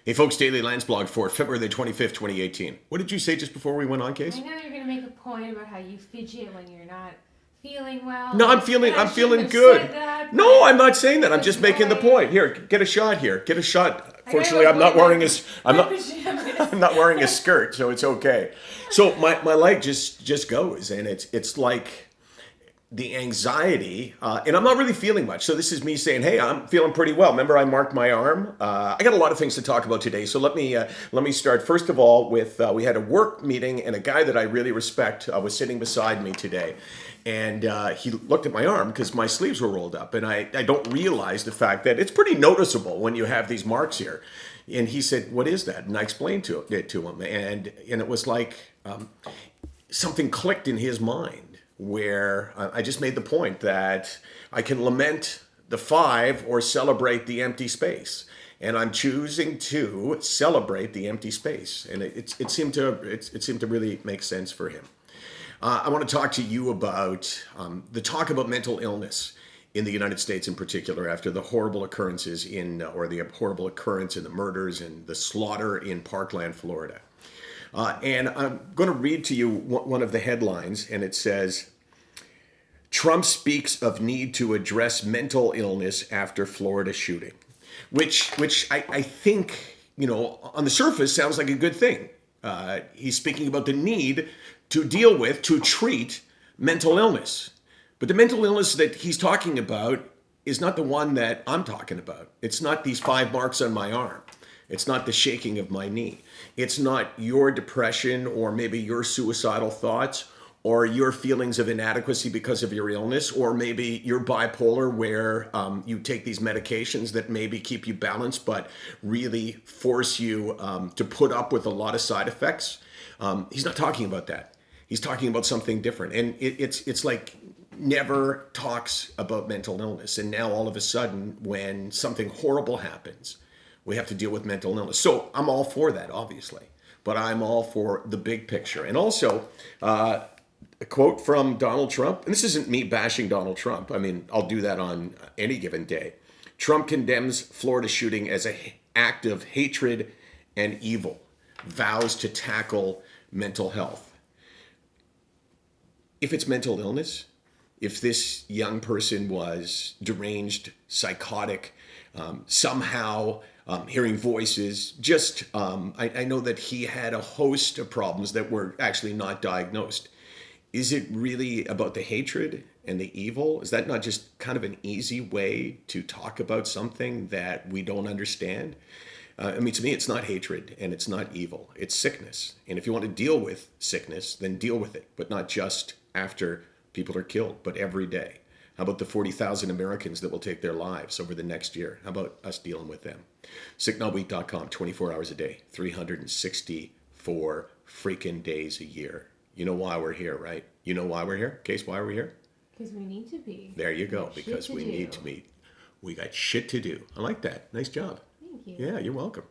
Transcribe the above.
Hey folks, Daily Landsblog for February the 25th, 2018. What did you say just before we went on, Case? I know you're going to make a point about how you fidget when you're not feeling well. No, I'm feeling good. That, No, I'm not saying that. I'm it's just making the annoying. point. Here, get a shot here. Get a shot. I Fortunately, gotta I'm not avoid wearing my- I'm my not pajamas. I'm not wearing a skirt, so it's okay. So my leg just goes, and it's like the anxiety, and I'm not really feeling much. So this is me saying, "Hey, I'm feeling pretty well." Remember, I marked my arm. I got a lot of things to talk about today. So let me start first of all with we had a work meeting, and a guy that I really respect was sitting beside me today, and he looked at my arm because my sleeves were rolled up, and I don't realize the fact that it's pretty noticeable when you have these marks here. And he said, "What is that?" And I explained it to him, and it was like something clicked in his mind where I just made the point that I can lament the five or celebrate the empty space. And I'm choosing to celebrate the empty space. And it seemed to really make sense for him. I want to talk to you about the talk about mental illness in the United States in particular after the horrible occurrences or the horrible occurrence in the murders and the slaughter in Parkland, Florida. And I'm going to read to you one of the headlines, and it says, Trump speaks of need to address mental illness after Florida shooting, which I think, on the surface sounds like a good thing. He's speaking about the need to treat mental illness. But the mental illness that he's talking about is not the one that I'm talking about. It's not these 5 marks on my arm. It's not the shaking of my knee. It's not your depression or maybe your suicidal thoughts or your feelings of inadequacy because of your illness, or maybe you're bipolar where you take these medications that maybe keep you balanced but really force you to put up with a lot of side effects. He's not talking about that. He's talking about something different. And it's like never talks about mental illness. And now all of a sudden, when something horrible happens, we have to deal with mental illness. So I'm all for that, obviously. But I'm all for the big picture. And also, a quote from Donald Trump, and this isn't me bashing Donald Trump. I mean, I'll do that on any given day. Trump condemns Florida shooting as an act of hatred and evil, vows to tackle mental health. If it's mental illness, if this young person was deranged, psychotic, somehow hearing voices, I know that he had a host of problems that were actually not diagnosed. Is it really about the hatred and the evil? Is that not just kind of an easy way to talk about something that we don't understand? To me, it's not hatred and it's not evil. It's sickness. And if you want to deal with sickness, then deal with it, but not just after people are killed, but every day. How about the 40,000 Americans that will take their lives over the next year? How about us dealing with them? SickNotWeak.com, 24 hours a day, 364 freaking days a year. You know why we're here, right? You know why we're here? Case, why are we here? Because we need to be. There you go. Because we need to meet. We got shit to do. I like that. Nice job. Thank you. Yeah, you're welcome.